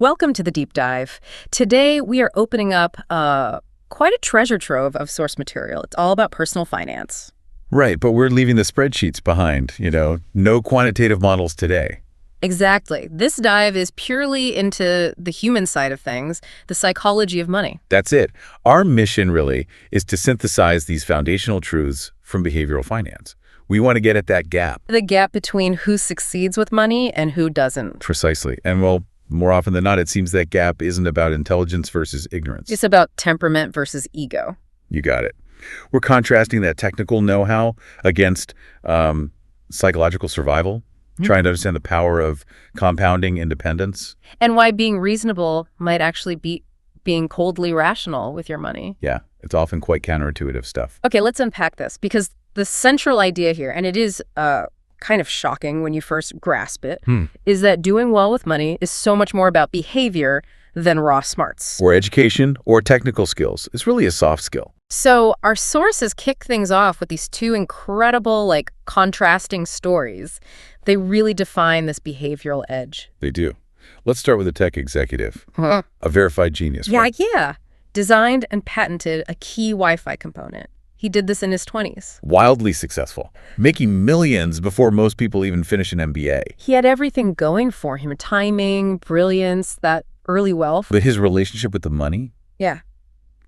Welcome to the deep dive. Today we are opening up quite a treasure trove of source material. It's all about personal finance. Right, but we're leaving the spreadsheets behind, no quantitative models today. Exactly. This dive is purely into the human side of things, the psychology of money. That's it. Our mission really is to synthesize these foundational truths from behavioral finance. We want to get at that gap. The gap between who succeeds with money and who doesn't. Precisely. And well, more often than not, it seems that gap isn't about intelligence versus ignorance. It's about temperament versus ego. You got it. We're contrasting that technical know-how against psychological survival, trying to understand the power of compounding independence. And why being reasonable might actually be being coldly rational with your money. Yeah, it's often quite counterintuitive stuff. Okay, let's unpack this, because the central idea here, and it is kind of shocking when you first grasp it, is that doing well with money is so much more about behavior than raw smarts. Or education or technical skills. It's really a soft skill. So our sources kick things off with these two incredible, contrasting stories. They really define this behavioral edge. They do. Let's start with a tech executive, a verified genius. Yeah. Designed and patented a key Wi-Fi component. He did this in his 20s. Wildly successful, making millions before most people even finish an MBA. He had everything going for him, timing, brilliance, that early wealth. But his relationship with the money? Yeah.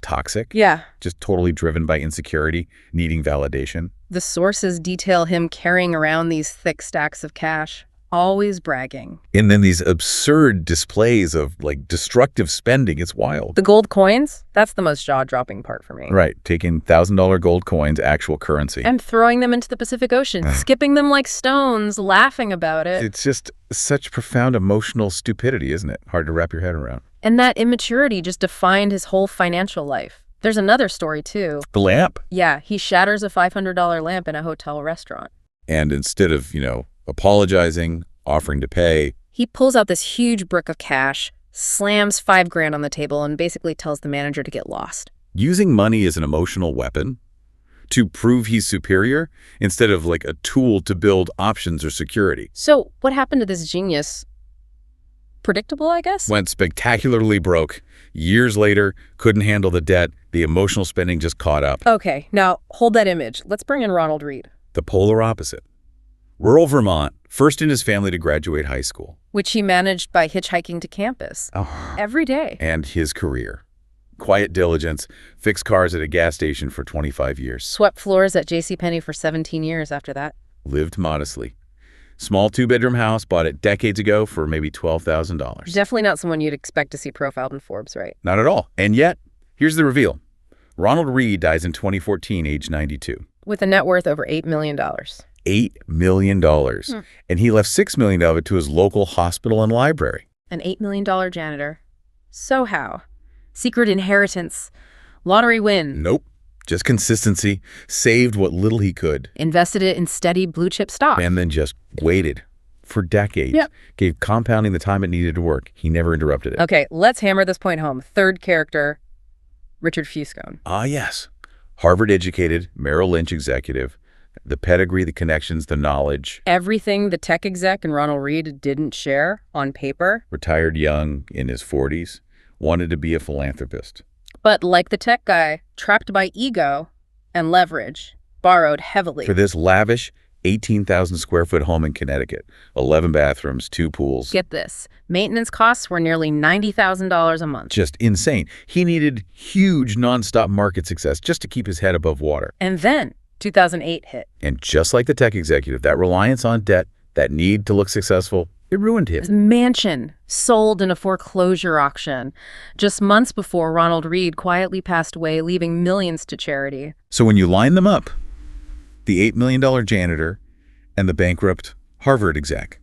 Toxic? Yeah. Just totally driven by insecurity, needing validation. The sources detail him carrying around these thick stacks of cash, always bragging. And then these absurd displays of destructive spending. It's wild. The gold coins, that's the most jaw-dropping part for me. Right. Taking $1,000 gold coins, actual currency. And throwing them into the Pacific Ocean, skipping them like stones, laughing about it. It's just such profound emotional stupidity, isn't it? Hard to wrap your head around. And that immaturity just defined his whole financial life. There's another story, too. The lamp? Yeah, he shatters a $500 lamp in a hotel restaurant. And instead of, apologizing, offering to pay, he pulls out this huge brick of cash, slams $5,000 on the table, and basically tells the manager to get lost. Using money as an emotional weapon to prove he's superior instead of a tool to build options or security. So what happened to this genius? Predictable, I guess? Went spectacularly broke. Years later, couldn't handle the debt. The emotional spending just caught up. Okay, now hold that image. Let's bring in Ronald Reed. The polar opposite. Rural Vermont, first in his family to graduate high school. Which he managed by hitchhiking to campus. Every day. And his career. Quiet diligence, fixed cars at a gas station for 25 years. Swept floors at JCPenney for 17 years after that. Lived modestly. Small two-bedroom house, bought it decades ago for maybe $12,000. Definitely not someone you'd expect to see profiled in Forbes, right? Not at all. And yet, here's the reveal. Ronald Reed dies in 2014, age 92. With a net worth over $8 million. $8 million. And he left $6 million of it to his local hospital and library. An $8 million janitor. So how? Secret inheritance. Lottery win. Nope. Just consistency. Saved what little he could. Invested it in steady blue chip stock. And then just waited for decades. Yep. Gave compounding the time it needed to work. He never interrupted it. Okay, let's hammer this point home. Third character, Richard Fuscone. Ah, yes. Harvard-educated, Merrill Lynch executive. The pedigree, the connections, the knowledge. Everything the tech exec and Ronald Reed didn't share on paper. Retired young, in his 40s. Wanted to be a philanthropist. But like the tech guy, trapped by ego and leverage, borrowed heavily. For this lavish 18,000 square foot home in Connecticut. 11 bathrooms, 2 pools. Get this. Maintenance costs were nearly $90,000 a month. Just insane. He needed huge nonstop market success just to keep his head above water. And then 2008 hit. And just like the tech executive, that reliance on debt, that need to look successful, it ruined him. His mansion sold in a foreclosure auction just months before Ronald Reed quietly passed away, leaving millions to charity. So when you line them up, the $8 million janitor and the bankrupt Harvard exec,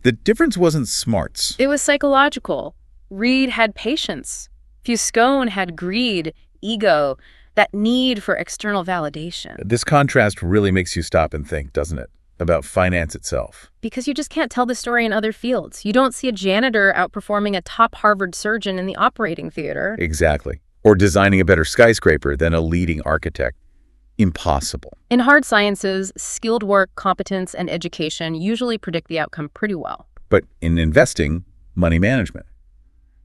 the difference wasn't smarts. It was psychological. Reed had patience. Fuscone had greed, ego, that need for external validation. This contrast really makes you stop and think, doesn't it? About finance itself. Because you just can't tell the story in other fields. You don't see a janitor outperforming a top Harvard surgeon in the operating theater. Exactly. Or designing a better skyscraper than a leading architect. Impossible. In hard sciences, skilled work, competence, and education usually predict the outcome pretty well. But in investing, money management.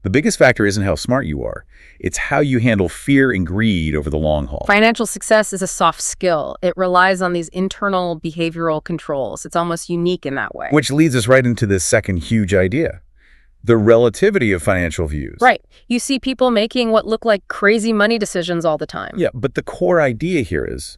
The biggest factor isn't how smart you are. It's how you handle fear and greed over the long haul. Financial success is a soft skill. It relies on these internal behavioral controls. It's almost unique in that way. Which leads us right into this second huge idea, the relativity of financial views. Right. You see people making what look like crazy money decisions all the time. Yeah, but the core idea here is,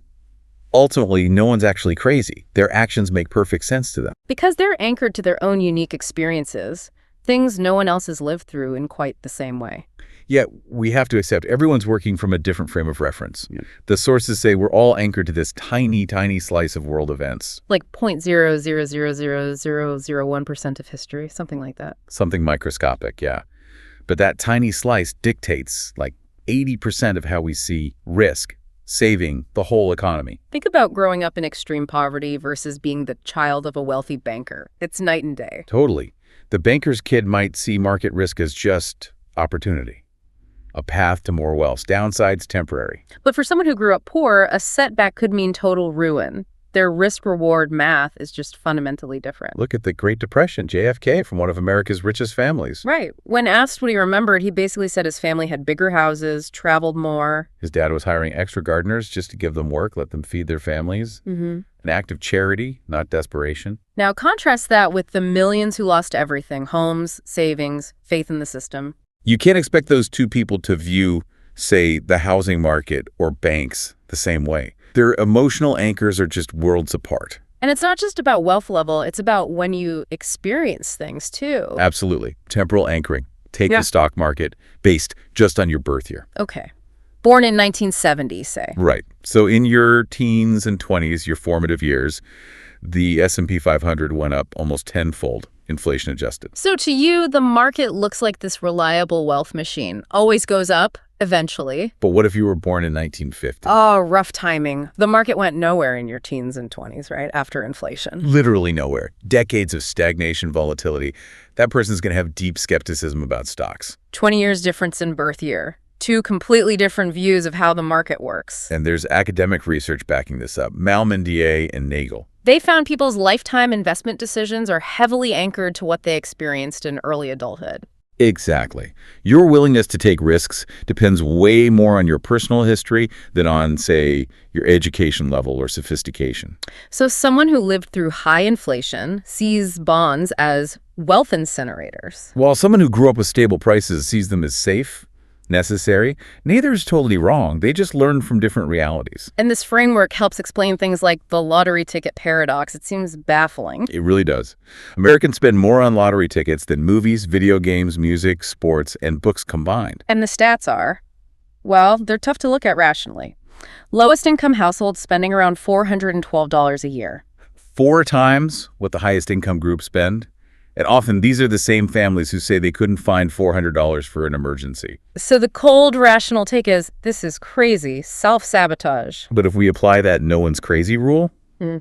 ultimately, no one's actually crazy. Their actions make perfect sense to them. Because they're anchored to their own unique experiences, things no one else has lived through in quite the same way. Yet, we have to accept everyone's working from a different frame of reference. Yeah. The sources say we're all anchored to this tiny, tiny slice of world events. Like 0.0000001% of history, something like that. Something microscopic, yeah. But that tiny slice dictates like 80% of how we see risk, saving, the whole economy. Think about growing up in extreme poverty versus being the child of a wealthy banker. It's night and day. Totally. The banker's kid might see market risk as just opportunity, a path to more wealth. Downside's temporary. But for someone who grew up poor, a setback could mean total ruin. Their risk-reward math is just fundamentally different. Look at the Great Depression, JFK, from one of America's richest families. Right. When asked what he remembered, he basically said his family had bigger houses, traveled more. His dad was hiring extra gardeners just to give them work, let them feed their families. An act of charity, not desperation. Now contrast that with the millions who lost everything: homes, savings, faith in the system. You can't expect those two people to view, say, the housing market or banks the same way. Their emotional anchors are just worlds apart. And it's not just about wealth level, it's about when you experience things, too. Absolutely. Temporal anchoring. Take the stock market based just on your birth year. Okay. Born in 1970, say. Right. So in your teens and 20s, your formative years, the S&P 500 went up almost tenfold, inflation adjusted. So to you, the market looks like this reliable wealth machine. Always goes up, eventually. But what if you were born in 1950? Oh, rough timing. The market went nowhere in your teens and 20s, right? After inflation. Literally nowhere. Decades of stagnation, volatility. That person's going to have deep skepticism about stocks. 20 years difference in birth year. Two completely different views of how the market works. And there's academic research backing this up. Malmendier and Nagel. They found people's lifetime investment decisions are heavily anchored to what they experienced in early adulthood. Exactly. Your willingness to take risks depends way more on your personal history than on, say, your education level or sophistication. So someone who lived through high inflation sees bonds as wealth incinerators. While someone who grew up with stable prices sees them as safe, necessary, neither is totally wrong. They just learn from different realities. And this framework helps explain things like the lottery ticket paradox. It seems baffling. It really does. Americans spend more on lottery tickets than movies, video games, music, sports, and books combined. And the stats are, well, they're tough to look at rationally. Lowest income households spending around $412 a year. 4 times what the highest income group spend. And often these are the same families who say they couldn't find $400 for an emergency. So the cold rational take is, this is crazy, self-sabotage. But if we apply that no one's crazy rule,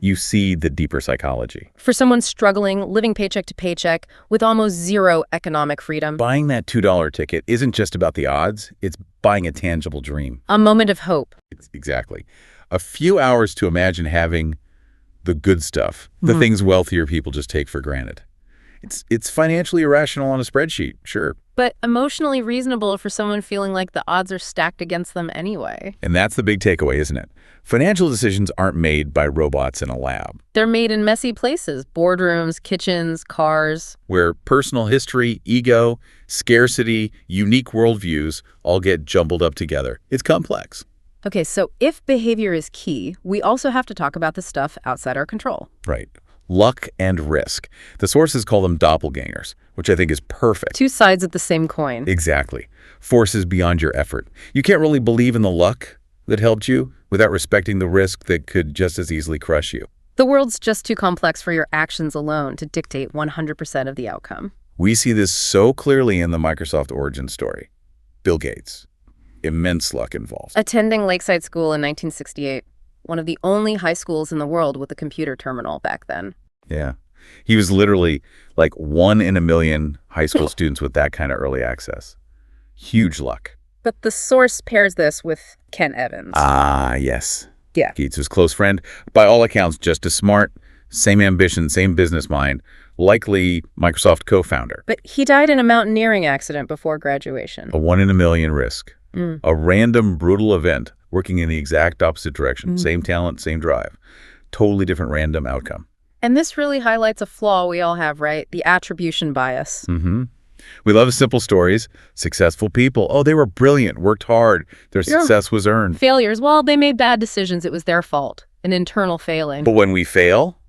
you see the deeper psychology. For someone struggling, living paycheck to paycheck, with almost zero economic freedom. Buying that $2 ticket isn't just about the odds, it's buying a tangible dream. A moment of hope. Exactly. A few hours to imagine having the good stuff, the things wealthier people just take for granted. It's financially irrational on a spreadsheet, sure. But emotionally reasonable for someone feeling like the odds are stacked against them anyway. And that's the big takeaway, isn't it? Financial decisions aren't made by robots in a lab. They're made in messy places, boardrooms, kitchens, cars. Where personal history, ego, scarcity, unique worldviews all get jumbled up together. It's complex. Okay, so if behavior is key, we also have to talk about the stuff outside our control. Right. Luck and risk. The sources call them doppelgangers, which I think is perfect. Two sides of the same coin. Exactly. Forces beyond your effort. You can't really believe in the luck that helped you without respecting the risk that could just as easily crush you. The world's just too complex for your actions alone to dictate 100% of the outcome. We see this so clearly in the Microsoft origin story. Bill Gates. Immense luck involved. Attending Lakeside School in 1968. One of the only high schools in the world with a computer terminal back then. Yeah. He was literally like 1 in a million high school students with that kind of early access. Huge luck. But the source pairs this with Ken Evans. Ah, yes. Yeah. Gates' close friend. By all accounts, just as smart, same ambition, same business mind, likely Microsoft co-founder. But he died in a mountaineering accident before graduation. A 1 in a million risk. A random, brutal event working in the exact opposite direction. Same talent, same drive. Totally different random outcome. And this really highlights a flaw we all have, right? The attribution bias. We love simple stories. Successful people. Oh, they were brilliant, worked hard. Their success was earned. Failures. Well, they made bad decisions. It was their fault. An internal failing. But when we fail,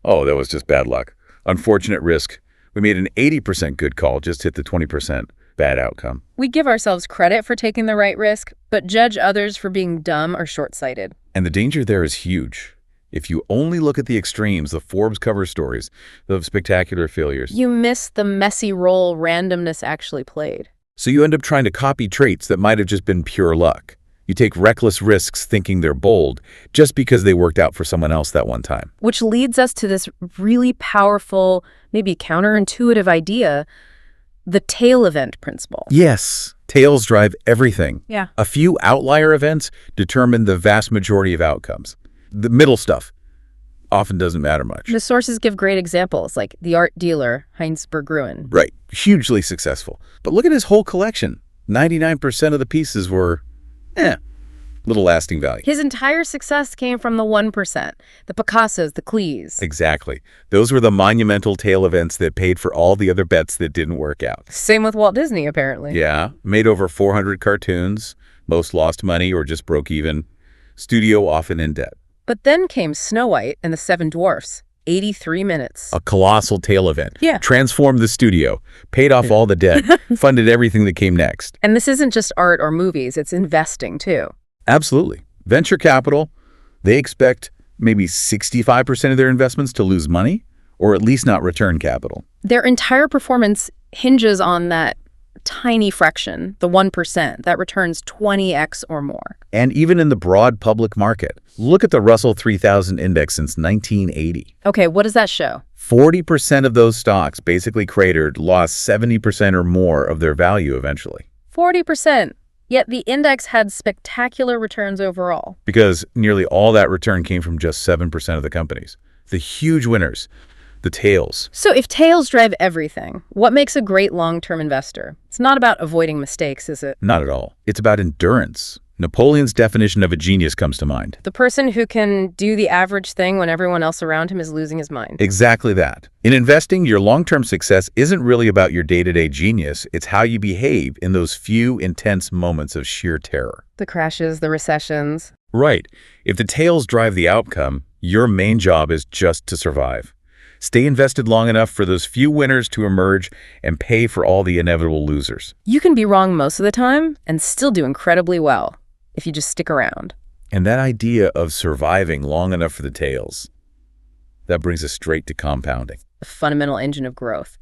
oh, that was just bad luck. Unfortunate risk. We made an 80% good call, just hit the 20% bad outcome. We give ourselves credit for taking the right risk, but judge others for being dumb or short-sighted. And the danger there is huge. If you only look at the extremes, the Forbes cover stories of spectacular failures, you miss the messy role randomness actually played. So you end up trying to copy traits that might have just been pure luck. You take reckless risks thinking they're bold just because they worked out for someone else that one time. Which leads us to this really powerful, maybe counterintuitive idea, the tail event principle. Yes, tails drive everything. Yeah. A few outlier events determine the vast majority of outcomes. The middle stuff often doesn't matter much. The sources give great examples, like the art dealer, Heinz Berggruen. Right, hugely successful. But look at his whole collection. 99% of the pieces were, little lasting value. His entire success came from the 1%, the Picassos, the Klees. Exactly. Those were the monumental tail events that paid for all the other bets that didn't work out. Same with Walt Disney, apparently. Yeah, made over 400 cartoons. Most lost money or just broke even. Studio often in debt. But then came Snow White and the Seven Dwarfs, 83 minutes. A colossal tail event. Yeah. Transformed the studio, paid off all the debt, funded everything that came next. And this isn't just art or movies, it's investing too. Absolutely. Venture capital, they expect maybe 65% of their investments to lose money or at least not return capital. Their entire performance hinges on that tiny fraction, the 1%, that returns 20x or more. And even in the broad public market, look at the Russell 3000 index since 1980. Okay, what does that show? 40% of those stocks basically cratered, lost 70% or more of their value eventually. 40%. Yet the index had spectacular returns overall. Because nearly all that return came from just 7% of the companies. The huge winners, the tails. So if tails drive everything, what makes a great long-term investor? It's not about avoiding mistakes, is it? Not at all. It's about endurance. Napoleon's definition of a genius comes to mind. The person who can do the average thing when everyone else around him is losing his mind. Exactly that. In investing, your long-term success isn't really about your day-to-day genius. It's how you behave in those few intense moments of sheer terror. The crashes, the recessions. Right. If the tails drive the outcome, your main job is just to survive. Stay invested long enough for those few winners to emerge and pay for all the inevitable losers. You can be wrong most of the time and still do incredibly well if you just stick around. And that idea of surviving long enough for the tails, that brings us straight to compounding. The fundamental engine of growth.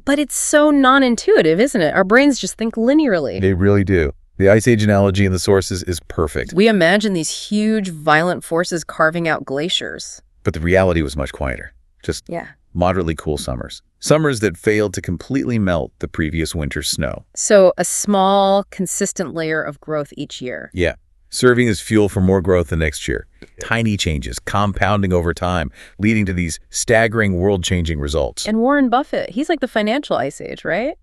But it's so non-intuitive, isn't it? Our brains just think linearly. They really do. The Ice Age analogy in the sources is perfect. We imagine these huge, violent forces carving out glaciers. But the reality was much quieter. Just moderately cool summers. Summers that failed to completely melt the previous winter's snow. So a small, consistent layer of growth each year. Yeah, serving as fuel for more growth the next year. Tiny changes, compounding over time, leading to these staggering, world-changing results. And Warren Buffett, he's like the financial ice age, right?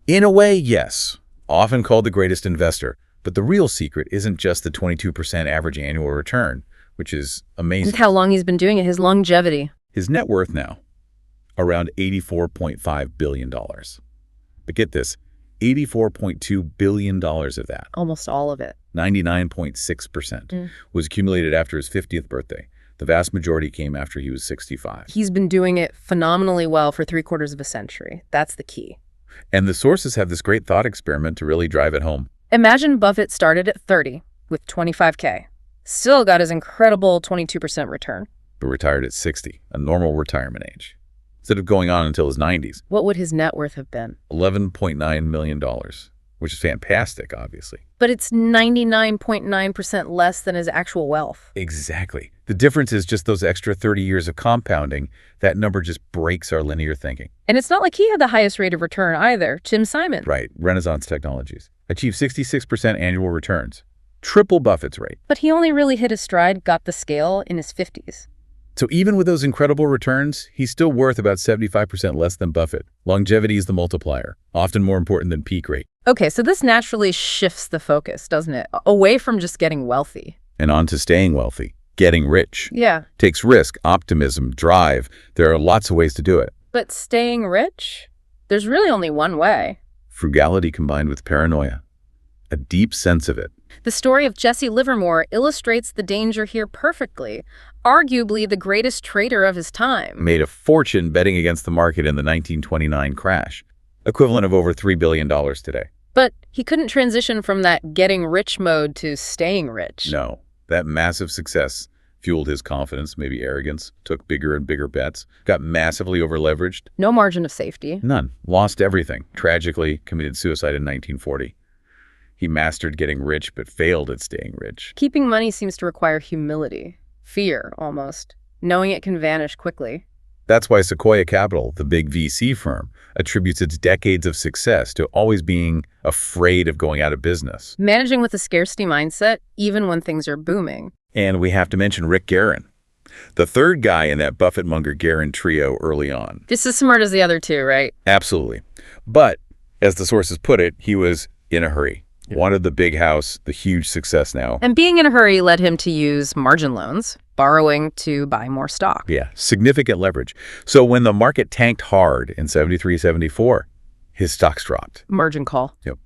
In a way, yes. Often called the greatest investor. But the real secret isn't just the 22% average annual return, which is amazing. Look how long he's been doing it, his longevity. His net worth now, around $84.5 billion. But get this, $84.2 billion of that, almost all of it, 99.6%, was accumulated after his 50th birthday. The vast majority came after he was 65. He's been doing it phenomenally well for 3/4 of a century. That's the key. And the sources have this great thought experiment to really drive it home. Imagine Buffett started at 30 with 25K. Still got his incredible 22% return. But retired at 60, a normal retirement age. Instead of going on until his 90s. What would his net worth have been? $11.9 million, which is fantastic, obviously. But it's 99.9% less than his actual wealth. Exactly. The difference is just those extra 30 years of compounding. That number just breaks our linear thinking. And it's not like he had the highest rate of return either. Jim Simon. Right. Renaissance Technologies. Achieved 66% annual returns. Triple Buffett's rate. But he only really hit his stride, got the scale, in his 50s. So even with those incredible returns, he's still worth about 75% less than Buffett. Longevity is the multiplier, often more important than peak rate. Okay, so this naturally shifts the focus, doesn't it? Away from just getting wealthy. And on to staying wealthy, getting rich. Yeah. Takes risk, optimism, drive. There are lots of ways to do it. But staying rich? There's really only one way. Frugality combined with paranoia. A deep sense of it. The story of Jesse Livermore illustrates the danger here perfectly. Arguably the greatest trader of his time. Made a fortune betting against the market in the 1929 crash, equivalent of over $3 billion today. But he couldn't transition from that getting rich mode to staying rich. No, that massive success fueled his confidence, maybe arrogance, took bigger and bigger bets, got massively overleveraged. No margin of safety. None. Lost everything. Tragically committed suicide in 1940. He mastered getting rich, but failed at staying rich. Keeping money seems to require humility, fear almost, knowing it can vanish quickly. That's why Sequoia Capital, the big VC firm, attributes its decades of success to always being afraid of going out of business. Managing with a scarcity mindset, even when things are booming. And we have to mention Rick Guerin, the third guy in that Buffett-Munger-Guerin trio early on. Just as smart as the other two, right? Absolutely. But, as the sources put it, he was in a hurry. Yeah. Wanted the big house, the huge success now. And being in a hurry led him to use margin loans, borrowing to buy more stock. Yeah, significant leverage. So when the market tanked hard in 73, 74, his stocks dropped. Margin call. Yep.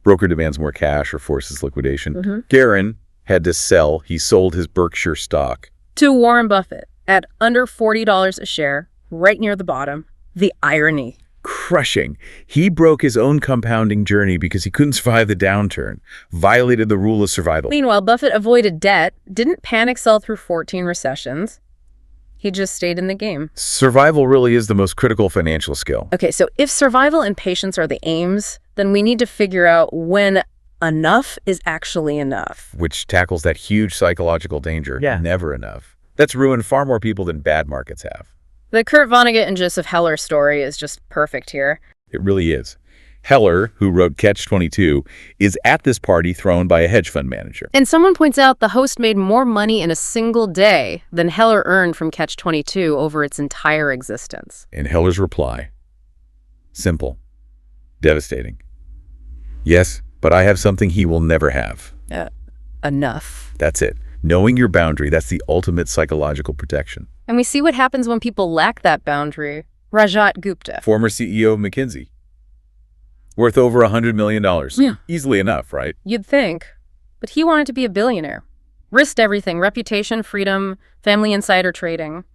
Broker demands more cash or forces liquidation. Guerin had to sell. He sold his Berkshire stock. To Warren Buffett at under $40 a share, right near the bottom. The irony. Crushing. He broke his own compounding journey because he couldn't survive the downturn, violated the rule of survival. Meanwhile, Buffett avoided debt, didn't panic sell through 14 recessions. He just stayed in the game. Survival really is the most critical financial skill. Okay, so if survival and patience are the aims, then we need to figure out when enough is actually enough. Which tackles that huge psychological danger. Yeah. Never enough. That's ruined far more people than bad markets have. The Kurt Vonnegut and Joseph Heller story is just perfect here. It really is. Heller, who wrote Catch-22, is at this party thrown by a hedge fund manager. And someone points out the host made more money in a single day than Heller earned from Catch-22 over its entire existence. And Heller's reply, simple, devastating. Yes, but I have something he will never have. Enough. That's it. Knowing your boundary, that's the ultimate psychological protection. And we see what happens when people lack that boundary. Rajat Gupta, former CEO of McKinsey. Worth over $100 million. Yeah. Easily enough, right? You'd think. But he wanted to be a billionaire. Risked everything, reputation, freedom, family insider trading.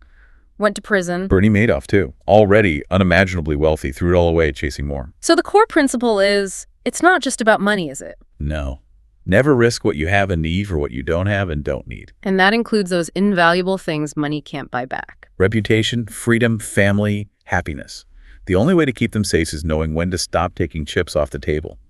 Went to prison. Bernie Madoff, too. Already unimaginably wealthy, threw it all away chasing more. So the core principle is, it's not just about money, is it? No. Never risk what you have and need for what you don't have and don't need. And that includes those invaluable things money can't buy back. Reputation, freedom, family, happiness. The only way to keep them safe is knowing when to stop taking chips off the table.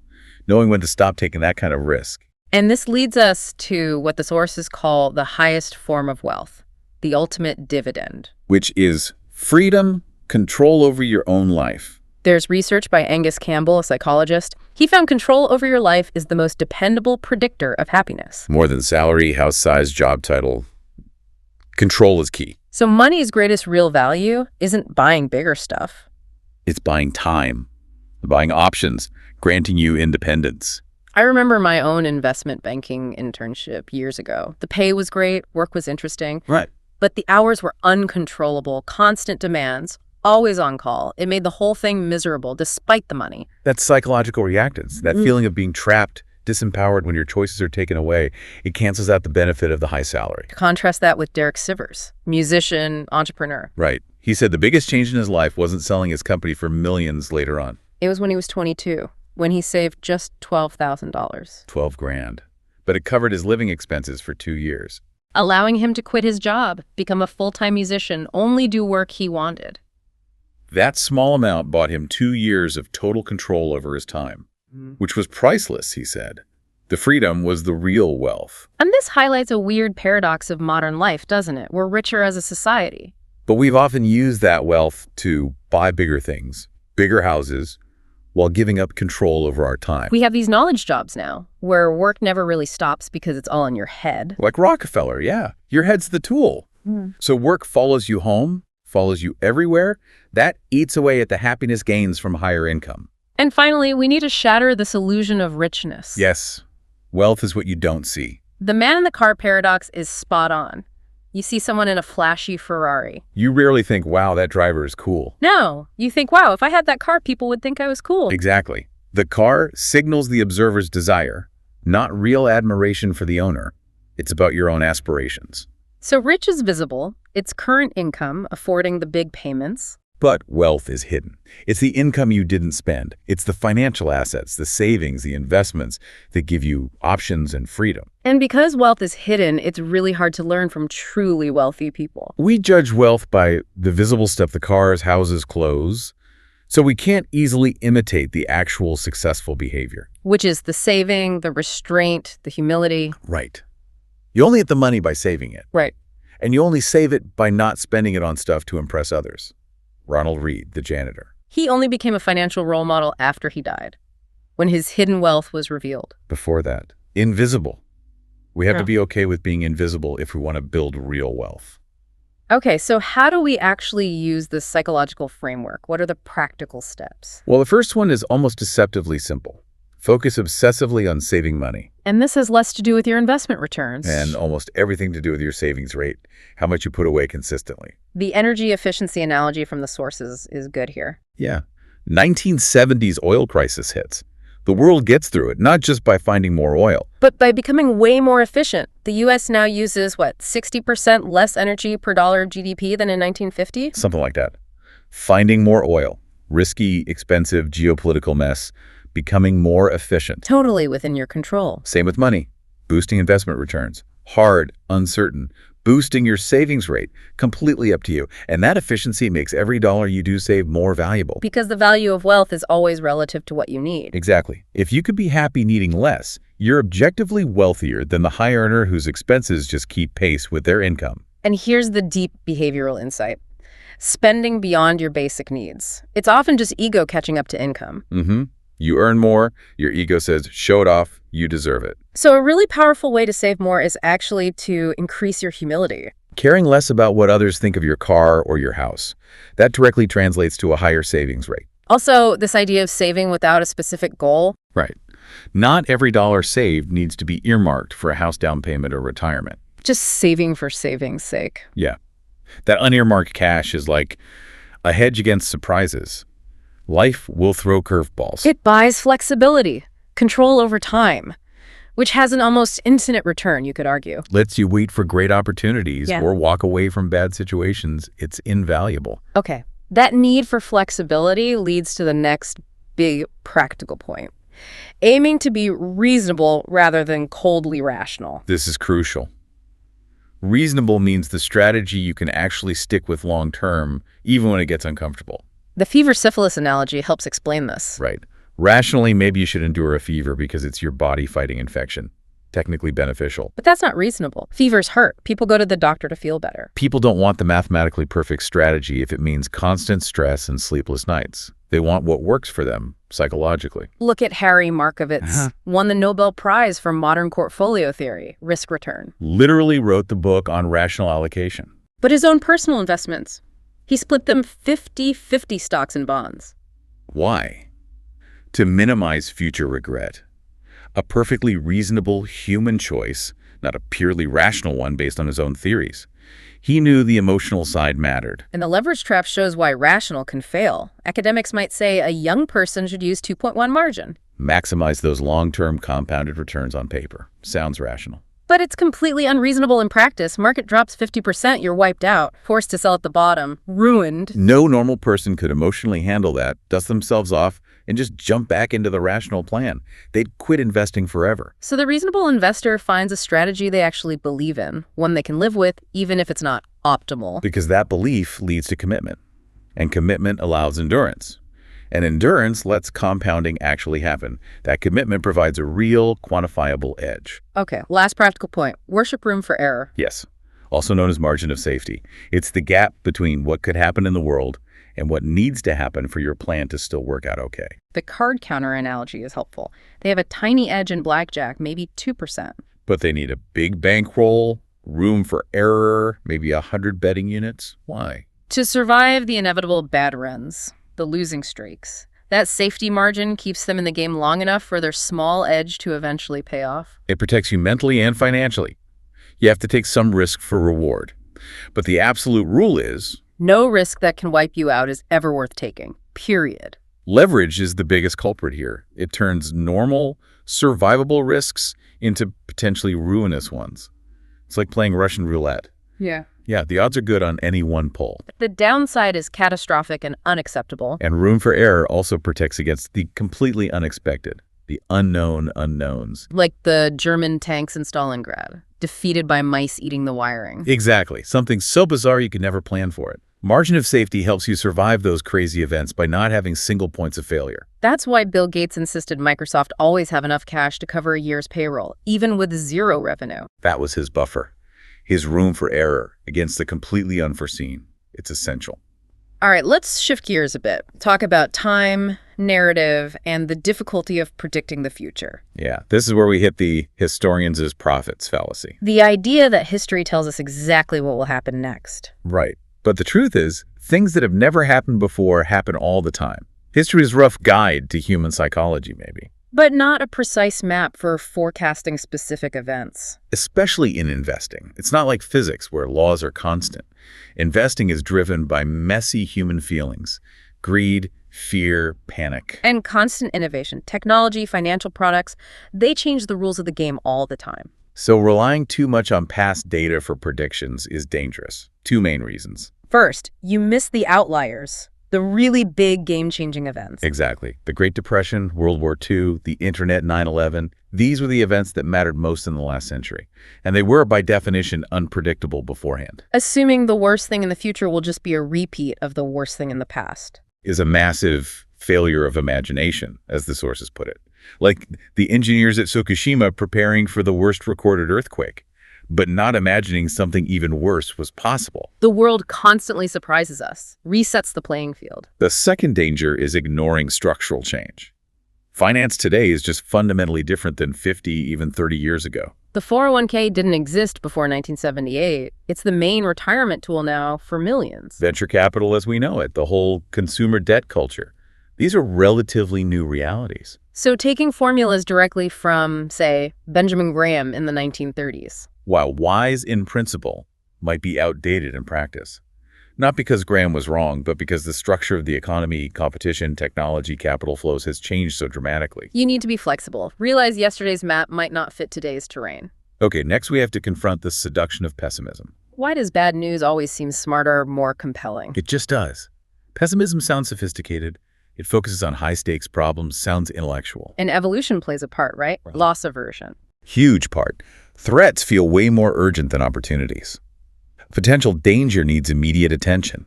Knowing when to stop taking that kind of risk. And this leads us to what the sources call the highest form of wealth, the ultimate dividend. Which is freedom, control over your own life. There's research by Angus Campbell, a psychologist. He found control over your life is the most dependable predictor of happiness. More than salary, house size, job title. Control is key. So money's greatest real value isn't buying bigger stuff. It's buying time, buying options, granting you independence. I remember my own investment banking internship years ago. The pay was great, work was interesting. Right. But the hours were uncontrollable, constant demands, always on call. It made the whole thing miserable despite the money. That's psychological reactance, that feeling of being trapped, disempowered when your choices are taken away. It cancels out the benefit of the high salary. Contrast that with Derek Sivers, musician, entrepreneur. Right. He said the biggest change in his life wasn't selling his company for millions later on. It was when he was 22, when he saved just $12,000. 12 grand. But it covered his living expenses for 2 years. Allowing him to quit his job, become a full-time musician, only do work he wanted. That small amount bought him 2 years of total control over his time, which was priceless, he said. The freedom was the real wealth. And this highlights a weird paradox of modern life, doesn't it? We're richer as a society. But we've often used that wealth to buy bigger things, bigger houses, while giving up control over our time. We have these knowledge jobs now, where work never really stops because it's all in your head. Like Rockefeller, yeah. Your head's the tool. So work follows you home, follows you everywhere. That eats away at the happiness gains from higher income. And finally, we need to shatter this illusion of richness. Yes, wealth is what you don't see. The man in the car paradox is spot on. You see someone in a flashy Ferrari. You rarely think, wow, that driver is cool. No, you think, wow, if I had that car, people would think I was cool. Exactly. The car signals the observer's desire, not real admiration for the owner. It's about your own aspirations. So rich is visible. It's current income affording the big payments. But wealth is hidden. It's the income you didn't spend. It's the financial assets, the savings, the investments that give you options and freedom. And because wealth is hidden, it's really hard to learn from truly wealthy people. We judge wealth by the visible stuff, the cars, houses, clothes, so we can't easily imitate the actual successful behavior. Which is the saving, the restraint, the humility. Right. You only get the money by saving it. Right. And you only save it by not spending it on stuff to impress others. Ronald Reed, the janitor. He only became a financial role model after he died, when his hidden wealth was revealed. Before that, invisible. We have to be okay with being invisible if we want to build real wealth. Okay, so how do we actually use this psychological framework? What are the practical steps? Well, the first one is almost deceptively simple. Focus obsessively on saving money. And this has less to do with your investment returns. And almost everything to do with your savings rate, how much you put away consistently. The energy efficiency analogy from the sources is good here. Yeah. 1970s oil crisis hits. The world gets through it, not just by finding more oil. But by becoming way more efficient. The U.S. now uses, 60% less energy per dollar of GDP than in 1950? Something like that. Finding more oil. Risky, expensive, geopolitical mess. Becoming more efficient. Totally within your control. Same with money. Boosting investment returns. Hard, uncertain. Boosting your savings rate. Completely up to you. And that efficiency makes every dollar you do save more valuable. Because the value of wealth is always relative to what you need. Exactly. If you could be happy needing less, you're objectively wealthier than the high earner whose expenses just keep pace with their income. And here's the deep behavioral insight. Spending beyond your basic needs. It's often just ego catching up to income. You earn more, your ego says, show it off, you deserve it. So a really powerful way to save more is actually to increase your humility. Caring less about what others think of your car or your house. That directly translates to a higher savings rate. Also, this idea of saving without a specific goal. Right. Not every dollar saved needs to be earmarked for a house down payment or retirement. Just saving for saving's sake. Yeah. That unearmarked cash is like a hedge against surprises. Life will throw curveballs. It buys flexibility, control over time, which has an almost infinite return, you could argue. Lets you wait for great opportunities or walk away from bad situations. It's invaluable. Okay. That need for flexibility leads to the next big practical point. Aiming to be reasonable rather than coldly rational. This is crucial. Reasonable means the strategy you can actually stick with long term, even when it gets uncomfortable. The fever-syphilis analogy helps explain this. Right. Rationally, maybe you should endure a fever because it's your body fighting infection. Technically beneficial. But that's not reasonable. Fevers hurt. People go to the doctor to feel better. People don't want the mathematically perfect strategy if it means constant stress and sleepless nights. They want what works for them psychologically. Look at Harry Markowitz. Won the Nobel Prize for modern portfolio theory, risk return. Literally wrote the book on rational allocation. But his own personal investments. He split them 50-50 stocks and bonds. Why? To minimize future regret. A perfectly reasonable human choice, not a purely rational one based on his own theories. He knew the emotional side mattered. And the leverage trap shows why rational can fail. Academics might say a young person should use 2.1 margin. Maximize those long-term compounded returns on paper. Sounds rational. But it's completely unreasonable in practice. Market drops 50%, you're wiped out, forced to sell at the bottom, ruined. No normal person could emotionally handle that, dust themselves off, and just jump back into the rational plan. They'd quit investing forever. So the reasonable investor finds a strategy they actually believe in, one they can live with, even if it's not optimal. Because that belief leads to commitment, and commitment allows endurance. And endurance lets compounding actually happen. That commitment provides a real, quantifiable edge. Okay, last practical point. Worship room for error. Yes, also known as margin of safety. It's the gap between what could happen in the world and what needs to happen for your plan to still work out okay. The card counter analogy is helpful. They have a tiny edge in blackjack, maybe 2%. But they need a big bankroll room for error, maybe 100 betting units. Why? To survive the inevitable bad runs, the losing streaks, that safety margin keeps them in the game long enough for their small edge to eventually pay off. It protects you mentally and financially. You have to take some risk for reward. But the absolute rule is, no risk that can wipe you out is ever worth taking, period. leverage is the biggest culprit here. It turns normal, survivable risks into potentially ruinous ones. It's like playing Russian roulette. Yeah. Yeah, the odds are good on any one pull. The downside is catastrophic and unacceptable. And room for error also protects against the completely unexpected, the unknown unknowns. Like the German tanks in Stalingrad, defeated by mice eating the wiring. Exactly. Something so bizarre you could never plan for it. Margin of safety helps you survive those crazy events by not having single points of failure. That's why Bill Gates insisted Microsoft always have enough cash to cover a year's payroll, even with zero revenue. That was his buffer. His room for error against the completely unforeseen. It's essential. All right, let's shift gears a bit. Talk about time, narrative, and the difficulty of predicting the future. Yeah, this is where we hit the historians as prophets fallacy. The idea that history tells us exactly what will happen next. Right. But the truth is, things that have never happened before happen all the time. History's rough guide to human psychology, maybe. But not a precise map for forecasting specific events. Especially in investing. It's not like physics where laws are constant. Investing is driven by messy human feelings. Greed, fear, panic. And constant innovation. Technology, financial products, they change the rules of the game all the time. So relying too much on past data for predictions is dangerous. Two main reasons. First, you miss the outliers. The really big game-changing events. Exactly. The Great Depression, World War II, the Internet, 9/11. These were the events that mattered most in the last century. And they were, by definition, unpredictable beforehand. Assuming the worst thing in the future will just be a repeat of the worst thing in the past. Is a massive failure of imagination, as the sources put it. Like the engineers at Fukushima preparing for the worst recorded earthquake, but not imagining something even worse was possible. The world constantly surprises us, resets the playing field. The second danger is ignoring structural change. Finance today is just fundamentally different than 50, even 30 years ago. The 401k didn't exist before 1978. It's the main retirement tool now for millions. Venture capital as we know it, the whole consumer debt culture. These are relatively new realities. So taking formulas directly from, say, Benjamin Graham in the 1930s. While wise in principle, might be outdated in practice. Not because Graham was wrong, but because the structure of the economy, competition, technology, capital flows has changed so dramatically. You need to be flexible. Realize yesterday's map might not fit today's terrain. Okay, next we have to confront the seduction of pessimism. Why does bad news always seem smarter, more compelling? It just does. Pessimism sounds sophisticated. It focuses on high-stakes problems, sounds intellectual. And evolution plays a part, right? Loss aversion. Huge part. Threats feel way more urgent than opportunities. Potential danger needs immediate attention.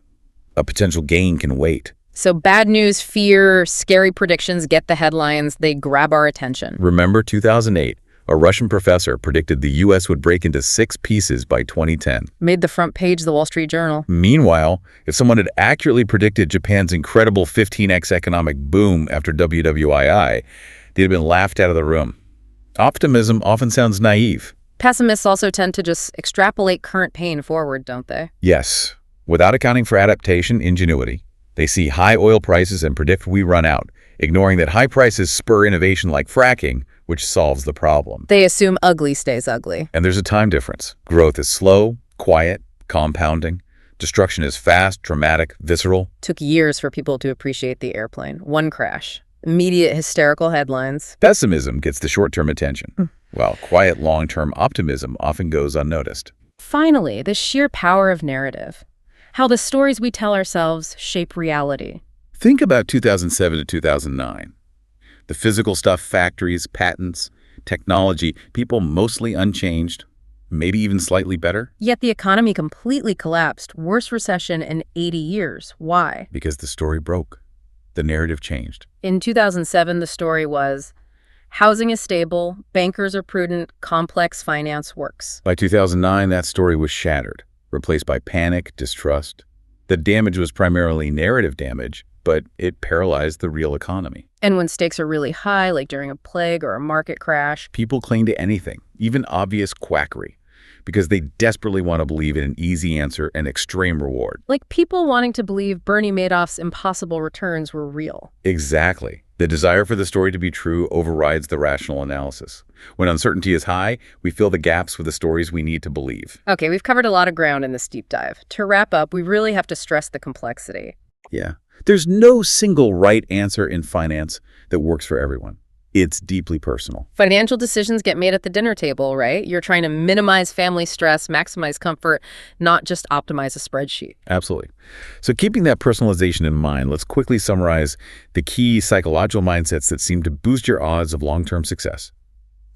A potential gain can wait. So bad news, fear, scary predictions get the headlines. They grab our attention. Remember 2008? A Russian professor predicted the U.S. would break into 6 pieces by 2010. Made the front page of the Wall Street Journal. Meanwhile, if someone had accurately predicted Japan's incredible 15x economic boom after WWII, they'd have been laughed out of the room. Optimism often sounds naive. Pessimists also tend to just extrapolate current pain forward, don't they? Yes. Without accounting for adaptation, ingenuity. They see high oil prices and predict we run out, ignoring that high prices spur innovation like fracking, which solves the problem. They assume ugly stays ugly. And there's a time difference. Growth is slow, quiet, compounding. Destruction is fast, dramatic, visceral. Took years for people to appreciate the airplane. One crash. Immediate hysterical headlines. Pessimism gets the short-term attention, while quiet long-term optimism often goes unnoticed. Finally, the sheer power of narrative. How the stories we tell ourselves shape reality. Think about 2007 to 2009. The physical stuff, factories, patents, technology, people mostly unchanged, maybe even slightly better. Yet the economy completely collapsed. Worst recession in 80 years. Why? Because the story broke. The narrative changed. In 2007, the story was, housing is stable, bankers are prudent, complex finance works. By 2009, that story was shattered, replaced by panic, distrust. The damage was primarily narrative damage, but it paralyzed the real economy. And when stakes are really high, like during a plague or a market crash, people cling to anything, even obvious quackery, because they desperately want to believe in an easy answer and extreme reward. Like people wanting to believe Bernie Madoff's impossible returns were real. Exactly. The desire for the story to be true overrides the rational analysis. When uncertainty is high, we fill the gaps with the stories we need to believe. Okay, we've covered a lot of ground in this deep dive. To wrap up, we really have to stress the complexity. Yeah. There's no single right answer in finance that works for everyone. It's deeply personal. Financial decisions get made at the dinner table, right? You're trying to minimize family stress, maximize comfort, not just optimize a spreadsheet. Absolutely. So keeping that personalization in mind, let's quickly summarize the key psychological mindsets that seem to boost your odds of long-term success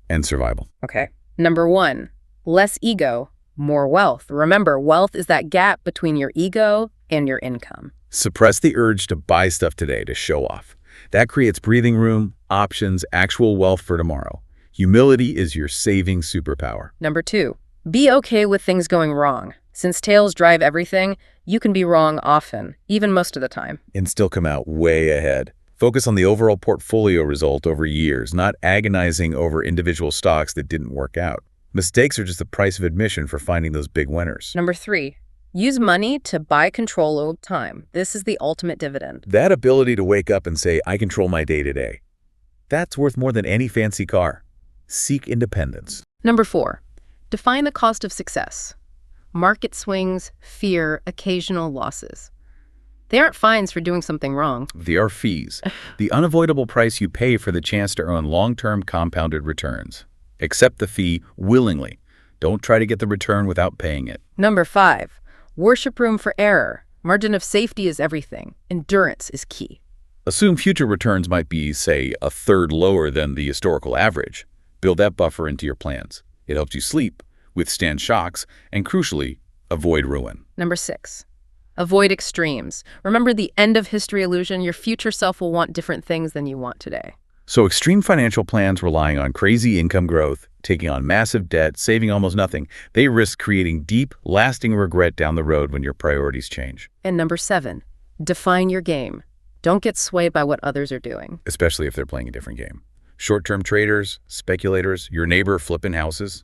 and survival. Okay. Number 1, less ego, more wealth. Remember, wealth is that gap between your ego and your income. Suppress the urge to buy stuff today to show off. That creates breathing room, options, actual wealth for tomorrow. Humility is your saving superpower. Number 2, be okay with things going wrong. Since tails drive everything, you can be wrong often, even most of the time. And still come out way ahead. Focus on the overall portfolio result over years, not agonizing over individual stocks that didn't work out. Mistakes are just the price of admission for finding those big winners. Number 3, use money to buy control over time. This is the ultimate dividend. That ability to wake up and say, I control my day-to-day, that's worth more than any fancy car. Seek independence. Number 4, define the cost of success. Market swings, fear, occasional losses. They aren't fines for doing something wrong. They are fees, the unavoidable price you pay for the chance to earn long-term compounded returns. Accept the fee willingly. Don't try to get the return without paying it. Number 5, worship room for error. Margin of safety is everything. Endurance is key. Assume future returns might be, say, a third lower than the historical average. Build that buffer into your plans. It helps you sleep, withstand shocks, and crucially, avoid ruin. Number 6, avoid extremes. Remember the end of history illusion. Your future self will want different things than you want today. So extreme financial plans relying on crazy income growth, taking on massive debt, saving almost nothing, they risk creating deep, lasting regret down the road when your priorities change. And number 7, define your game. Don't get swayed by what others are doing. Especially if they're playing a different game. Short-term traders, speculators, your neighbor flipping houses,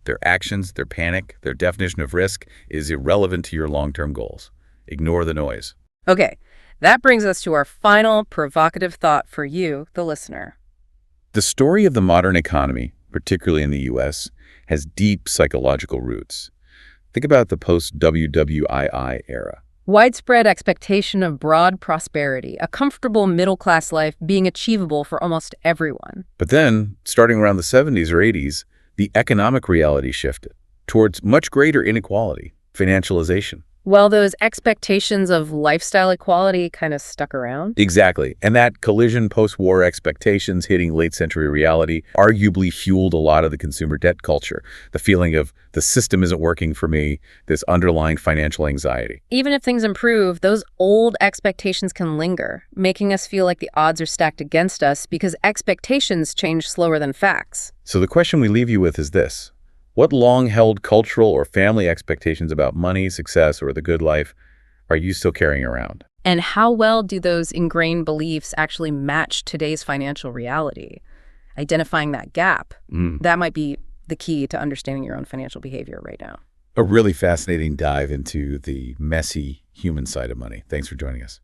their actions, their panic, their definition of risk is irrelevant to your long-term goals. Ignore the noise. Okay, that brings us to our final provocative thought for you, the listener. The story of the modern economy, particularly in the U.S., has deep psychological roots. Think about the post-WWII era. Widespread expectation of broad prosperity, a comfortable middle-class life being achievable for almost everyone. But then, starting around the 70s or 80s, the economic reality shifted towards much greater inequality, financialization. Well, those expectations of lifestyle equality kind of stuck around. Exactly. And that collision post-war expectations hitting late-century reality arguably fueled a lot of the consumer debt culture, the feeling of the system isn't working for me, this underlying financial anxiety. Even if things improve, those old expectations can linger, making us feel like the odds are stacked against us because expectations change slower than facts. So the question we leave you with is this. What long-held cultural or family expectations about money, success, or the good life are you still carrying around? And how well do those ingrained beliefs actually match today's financial reality? Identifying that gap, that might be the key to understanding your own financial behavior right now. A really fascinating dive into the messy human side of money. Thanks for joining us.